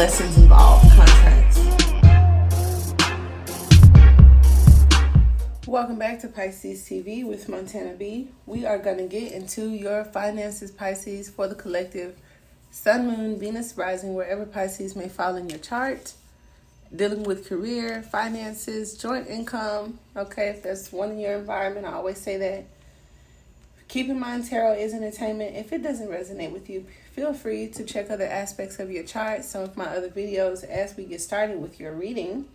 blessings involved contracts. Welcome back to Pisces TV with Montana B. We are going to get into your finances, Pisces, for the collective Sun, Moon, Venus, Rising, wherever Pisces may fall in your chart. Dealing with career, finances, joint income. Okay, if there's one in your environment, I always say that. Keep in mind, tarot is entertainment. If it doesn't resonate with you, feel free to check other aspects of your chart, some of my other videos as we get started with your reading.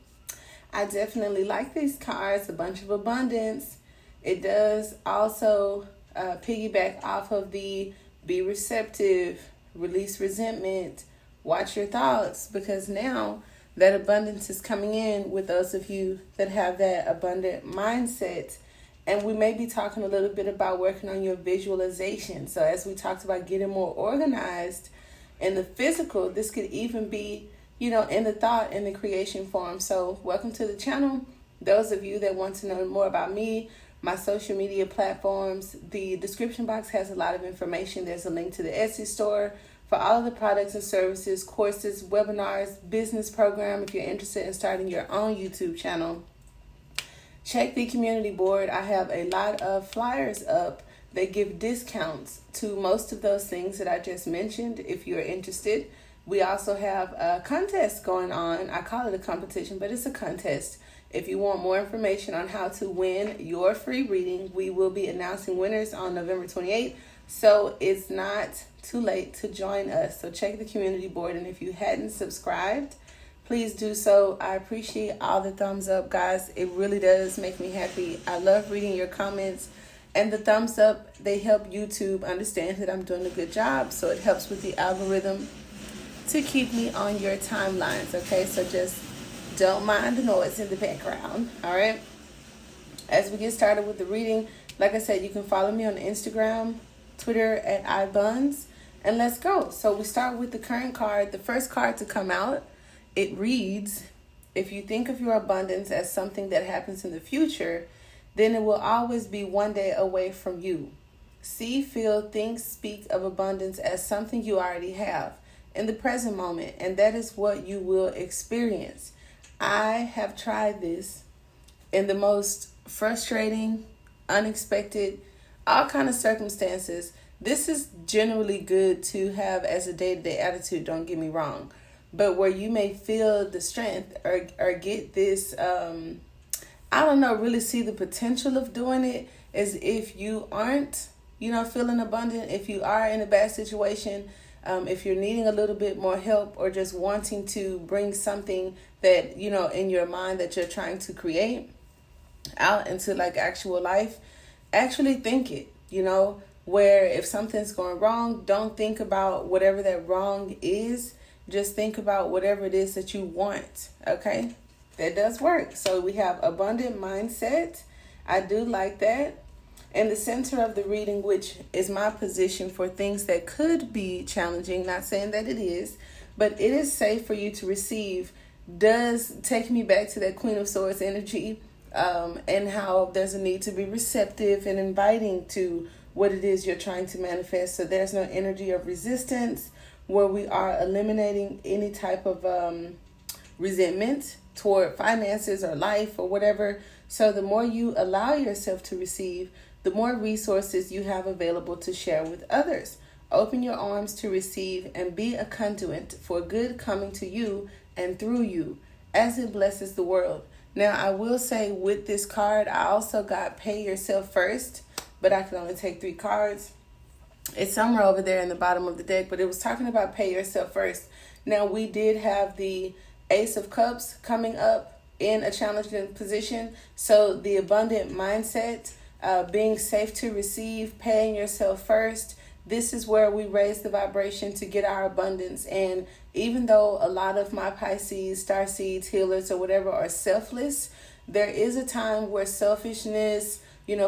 I definitely like these cards, a bunch of abundance. It does also piggyback off of the be receptive, release resentment, watch your thoughts, because now that abundance is coming in with those of you that have that abundant mindset. And we may be talking a little bit about working on your visualization. So as we talked about getting more organized in the physical, this could even be, in the thought, in the creation form. So welcome to the channel. Those of you that want to know more about me, my social media platforms, the description box has a lot of information. There's a link to the Etsy store for all of the products and services, courses, webinars, business program. If you're interested in starting your own YouTube channel, check the community board. I have a lot of flyers up that give discounts to most of those things that I just mentioned if you're interested. We also have a contest going on. I call it a competition, but it's a contest. If you want more information on how to win your free reading, we will be announcing winners on November 28th. So it's not too late to join us. So check the community board. And if you hadn't subscribed, please do so. I appreciate all the thumbs up, guys. It really does make me happy. I love reading your comments. And the thumbs up, they help YouTube understand that I'm doing a good job. So it helps with the algorithm to keep me on your timelines, okay? So just don't mind the noise in the background, all right? As we get started with the reading, like I said, you can follow me on Instagram, Twitter at iBuns, and let's go. So we start with the current card. The first card to come out, it reads, if you think of your abundance as something that happens in the future, then it will always be one day away from you. See, feel, think, speak of abundance as something you already have in the present moment, and that is what you will experience. I have tried this in the most frustrating, unexpected, all kind of circumstances. This is generally good to have as a day-to-day attitude, don't get me wrong. But where you may feel the strength or get this, really see the potential of doing it is if you aren't, feeling abundant, if you are in a bad situation, if you're needing a little bit more help or just wanting to bring something that, in your mind that you're trying to create out into like actual life, actually think it, where if something's going wrong, don't think about whatever that wrong is. Just think about whatever it is that you want, okay? That does work. So we have abundant mindset. I do like that. In the center of the reading, which is my position for things that could be challenging, not saying that it is, but it is safe for you to receive, does take me back to that Queen of Swords energy, and how there's a need to be receptive and inviting to what it is you're trying to manifest. So there's no energy of resistance, where we are eliminating any type of resentment toward finances or life or whatever. So the more you allow yourself to receive, the more resources you have available to share with others. Open your arms to receive and be a conduit for good coming to you and through you as it blesses the world. Now, I will say with this card, I also got pay yourself first, but I can only take 3 cards. It's somewhere over there in the bottom of the deck, but it was talking about pay yourself first. Now, we did have the Ace of Cups coming up in a challenging position. So the abundant mindset, being safe to receive, paying yourself first. This is where we raise the vibration to get our abundance. And even though a lot of my Pisces, starseeds, healers, or whatever are selfless, there is a time where selfishness,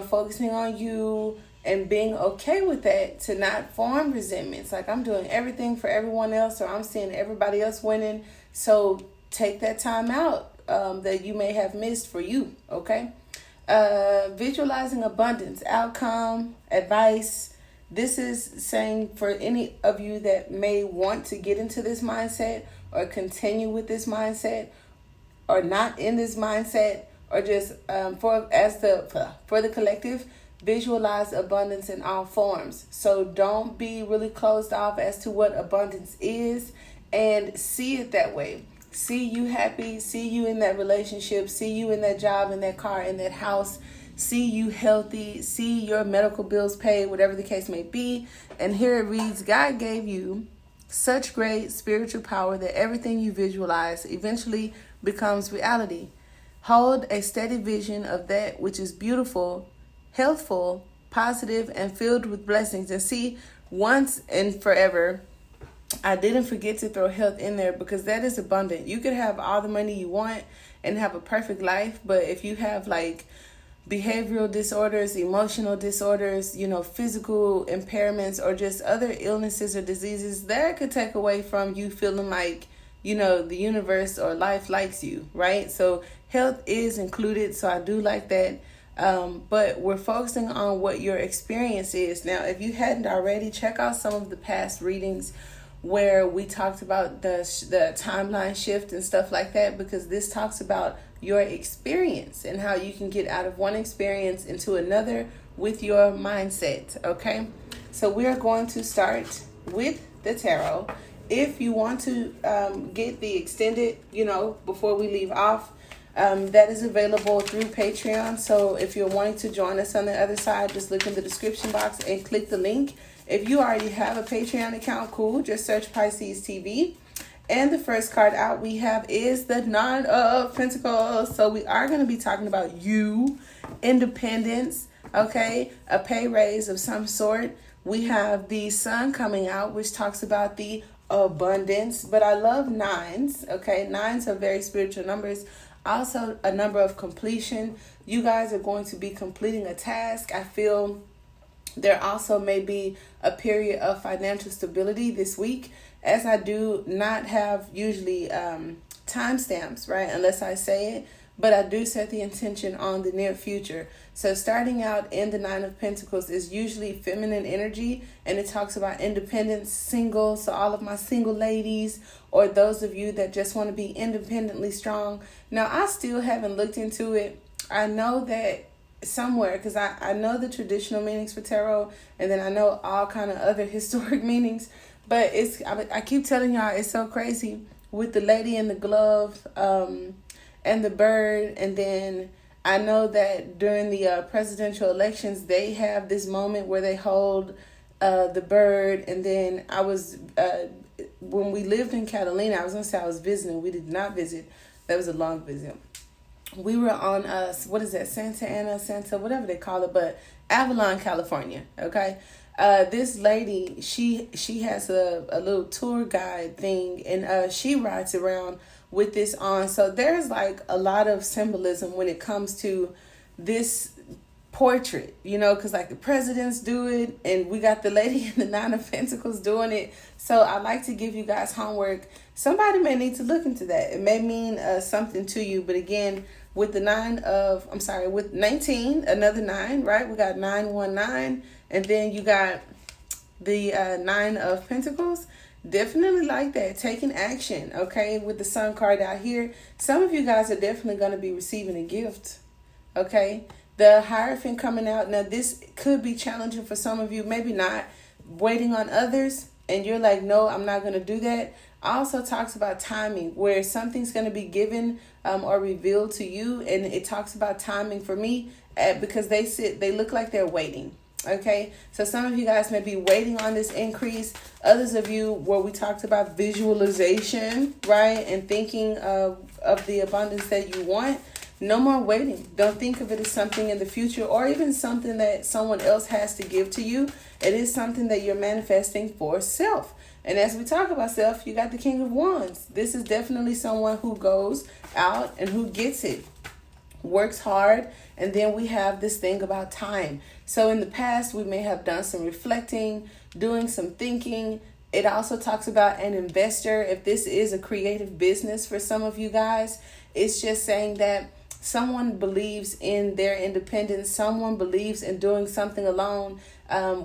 focusing on you and being okay with that, to not form resentments. Like, I'm doing everything for everyone else, or I'm seeing everybody else winning. So take that time out that you may have missed for you, okay? Visualizing abundance, outcome, advice. This is saying for any of you that may want to get into this mindset or continue with this mindset or not in this mindset, or just for the collective, visualize abundance in all forms. So don't be really closed off as to what abundance is, and see it that way. See you happy, see you in that relationship, see you in that job, in that car, in that house, see you healthy, see your medical bills paid, whatever the case may be. And here it reads, God gave you such great spiritual power that everything you visualize eventually becomes reality. Hold a steady vision of that which is beautiful, healthful, positive, and filled with blessings. And see, once and forever, I didn't forget to throw health in there, because that is abundant. You could have all the money you want and have a perfect life, but if you have like behavioral disorders, emotional disorders, physical impairments, or just other illnesses or diseases, that could take away from you feeling like, the universe or life likes you, right? So health is included. So I do like that. But we're focusing on what your experience is. Now, if you hadn't already, check out some of the past readings where we talked about the timeline shift and stuff like that, because this talks about your experience and how you can get out of one experience into another with your mindset. Okay, so we're going to start with the tarot. If you want to get the extended, before we leave off, that is available through Patreon. So if you're wanting to join us on the other side, just look in the description box and click the link. If you already have a Patreon account, cool. Just search Pisces TV. And the first card out we have is the Nine of Pentacles. So we are going to be talking about you, independence, okay, a pay raise of some sort. We have the Sun coming out, which talks about the abundance. But I love nines, okay? Nines are very spiritual numbers. Also, a number of completion. You guys are going to be completing a task. I feel there also may be a period of financial stability this week, as I do not have usually timestamps, right? Unless I say it, but I do set the intention on the near future. So starting out in the Nine of Pentacles is usually feminine energy, and it talks about independence, single. So all of my single ladies, or those of you that just want to be independently strong. Now, I still haven't looked into it. I know that somewhere, because I know the traditional meanings for tarot, and then I know all kind of other historic meanings, but I keep telling y'all, it's so crazy with the lady in the glove and the bird. And then I know that during the presidential elections, they have this moment where they hold the bird. And then I was when we lived in Catalina, I was gonna say I was visiting. We did not visit. That was a long visit. We were on Santa, whatever they call it, but Avalon, California. Okay. This lady, she has a little tour guide thing, and she rides around with this on. So there's like a lot of symbolism when it comes to this portrait, because like the presidents do it, and we got the lady in the Nine of Pentacles doing it. So I like to give you guys homework. Somebody may need to look into that. It may mean something to you. But again, with with 19, another 9, right? We got 919, and then you got the Nine of Pentacles. Definitely like that, taking action, okay? With the Sun card out here, some of you guys are definitely going to be receiving a gift, okay? The Hierophant coming out. Now, this could be challenging for some of you, maybe not. Waiting on others, and you're like, no, I'm not going to do that. Also talks about timing, where something's going to be given or revealed to you, and it talks about timing for me because they look like they're waiting. Okay, so some of you guys may be waiting on this increase. Others of you, where we talked about visualization, right, and thinking of the abundance that you want. No more waiting. Don't think of it as something in the future, or even something that someone else has to give to you. It is something that you're manifesting for self. And as we talk about self, you got the King of Wands. This is definitely someone who goes out and who gets it, works hard. And then we have this thing about time. So in the past, we may have done some reflecting, doing some thinking. It also talks about an investor. If this is a creative business for some of you guys, it's just saying that someone believes in their independence. Someone believes in doing something alone.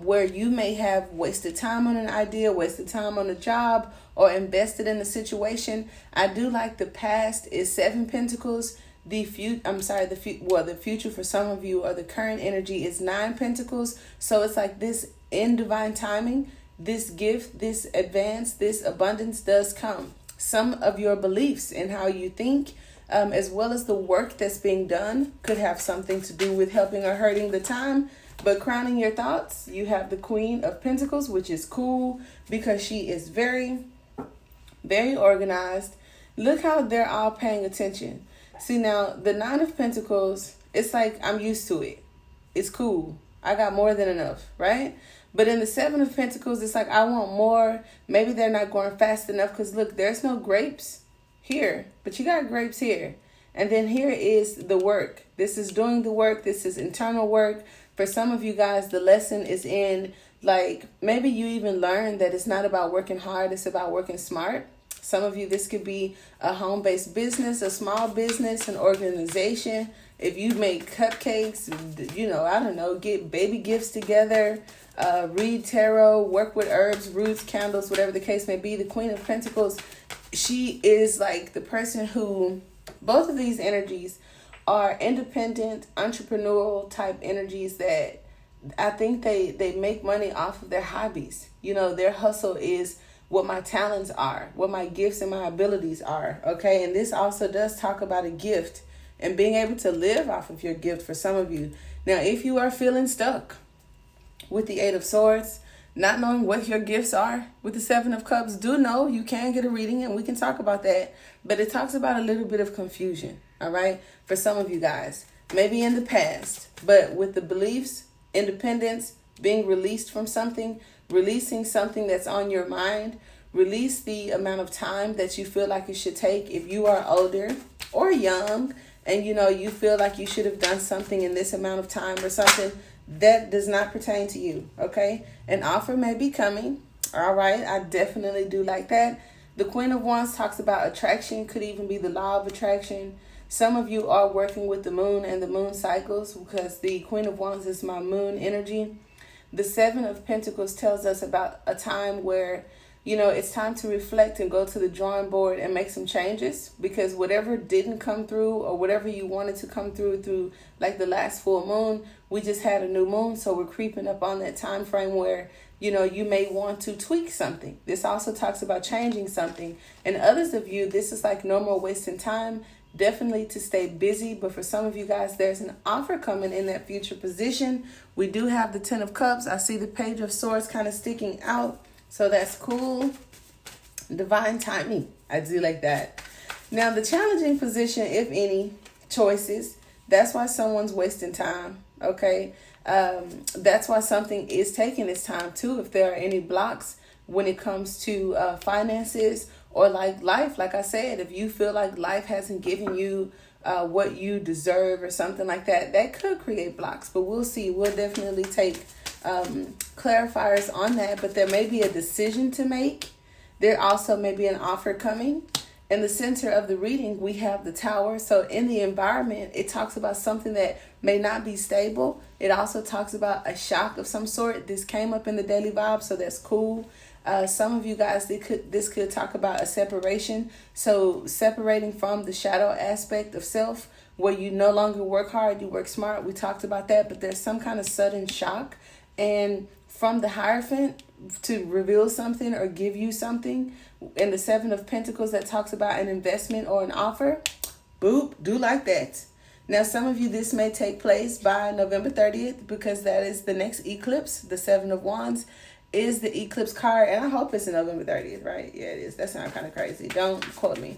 where you may have wasted time on an idea, wasted time on a job, or invested in a situation. I do like the past is 7 Pentacles. The future for some of you, or the current energy, is 9 Pentacles. So it's like this in divine timing, this gift, this advance, this abundance does come. Some of your beliefs and how you think, as well as the work that's being done, could have something to do with helping or hurting the time. But crowning your thoughts, you have the Queen of Pentacles, which is cool because she is very, very organized. Look how they're all paying attention. See, now the 9 of Pentacles, it's like I'm used to it. It's cool. I got more than enough, right? But in the 7 of Pentacles, it's like I want more. Maybe they're not going fast enough because look, there's no grapes here, but you got grapes here. And then here is the work. This is doing the work. This is internal work. For some of you guys, the lesson is in, like, maybe you even learned that it's not about working hard. It's about working smart. Some of you, this could be a home-based business, a small business, an organization. If you make cupcakes, I don't know, get baby gifts together, read tarot, work with herbs, roots, candles, whatever the case may be. The Queen of Pentacles, she is like the person who, both of these energies are independent, entrepreneurial type energies that I think they make money off of their hobbies. Their hustle is what my talents are, what my gifts and my abilities are. Okay. And this also does talk about a gift and being able to live off of your gift for some of you. Now, if you are feeling stuck with the 8 of Swords, not knowing what your gifts are with the 7 of Cups, do know you can get a reading and we can talk about that. But it talks about a little bit of confusion. All right. For some of you guys, maybe in the past, but with the beliefs, independence, being released from something, releasing something that's on your mind, release the amount of time that you feel like it should take. If you are older or young and you feel like you should have done something in this amount of time or something, that does not pertain to you. Okay. An offer may be coming. All right. I definitely do like that. The Queen of Wands talks about attraction, could even be the law of attraction. Some of you are working with the moon and the moon cycles because the Queen of Wands is my moon energy. The 7 of Pentacles tells us about a time where, it's time to reflect and go to the drawing board and make some changes, because whatever didn't come through or whatever you wanted to come through like the last full moon, we just had a new moon. So we're creeping up on that time frame where, you may want to tweak something. This also talks about changing something. And others of you, this is like no more wasting time. Definitely to stay busy. But for some of you guys, there's an offer coming in that future position. We do have the 10 of Cups. I see the Page of Swords kind of sticking out. So that's cool. Divine timing. I do like that. Now, the challenging position, if any, choices. That's why someone's wasting time. Okay. That's why something is taking its time too. If there are any blocks when it comes to finances or like life, like I said, if you feel like life hasn't given you what you deserve or something like that, that could create blocks. But we'll see. We'll definitely take clarifiers on that. But there may be a decision to make. There also may be an offer coming. In the center of the reading, we have the Tower. So in the environment, it talks about something that may not be stable. It also talks about a shock of some sort. This came up in the daily vibe, so that's cool. Some of you guys, this could talk about a separation. So separating from the shadow aspect of self, where you no longer work hard, you work smart. We talked about that, but there's some kind of sudden shock. And from the Hierophant to reveal something or give you something, in the 7 of Pentacles that talks about an investment or an offer, boop, do like that. Now, some of you, this may take place by November 30th because that is the next eclipse. The 7 of Wands is the eclipse card, and I hope it's November 30th, right? Yeah, it is. That sounds kind of crazy. Don't quote me.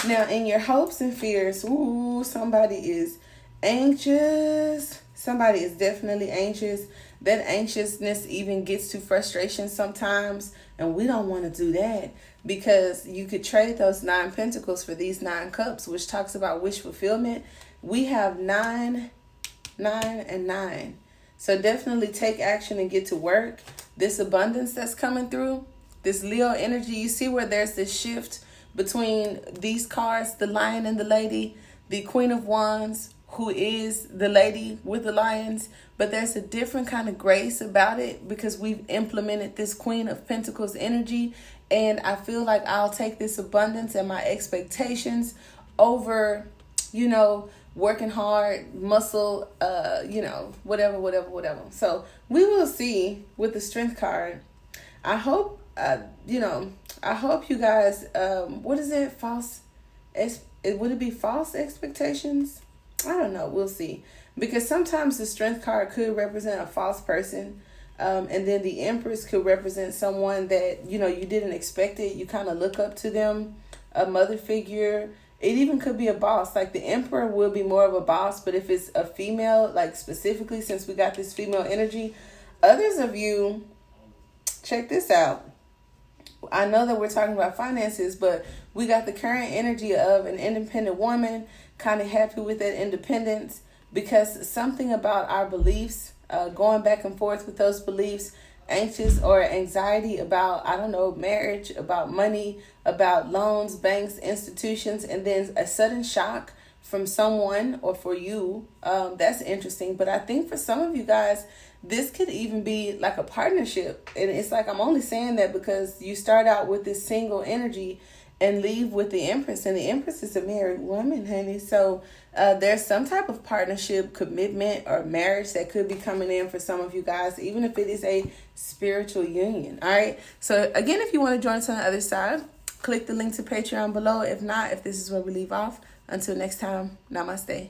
Now, in your hopes and fears, somebody is anxious. Somebody is definitely anxious. That anxiousness even gets to frustration sometimes, and we don't want to do that because you could trade those 9 Pentacles for these 9 Cups, which talks about wish fulfillment. We have 9, 9, and 9. So definitely take action and get to work. This abundance that's coming through, this Leo energy, you see where there's this shift between these cards, the Lion and the Lady, the Queen of Wands, who is the lady with the lions, but there's a different kind of grace about it because we've implemented this Queen of Pentacles energy. And I feel like I'll take this abundance and my expectations over, you know, working hard, muscle, you know, whatever. So we will see with the Strength card. I hope, you know, I hope you guys, what is it? Would it be false expectations? I don't know. We'll see. Because sometimes the Strength card could represent a false person. And then the Empress could represent someone that, you know, you didn't expect it. You kind of look up to them, a mother figure. It even could be a boss. Like the Emperor will be more of a boss. But if it's a female, like specifically since we got this female energy, others of you, check this out. I know that we're talking about finances, but we got the current energy of an independent woman, kind of happy with that independence because something about our beliefs, going back and forth with those beliefs, anxious or anxiety about, I don't know, marriage, about money, about loans, banks, institutions, and then a sudden shock from someone or for you. That's interesting. But I think for some of you guys, this could even be like a partnership. And it's like, I'm only saying that because you start out with this single energy and leave with the Empress. And the Empress is a married woman, honey. So there's some type of partnership, commitment, or marriage that could be coming in for some of you guys, even if it is a spiritual union. All right. So again, if you want to join us on the other side, click the link to Patreon below. If not, if this is where we leave off, until next time, namaste.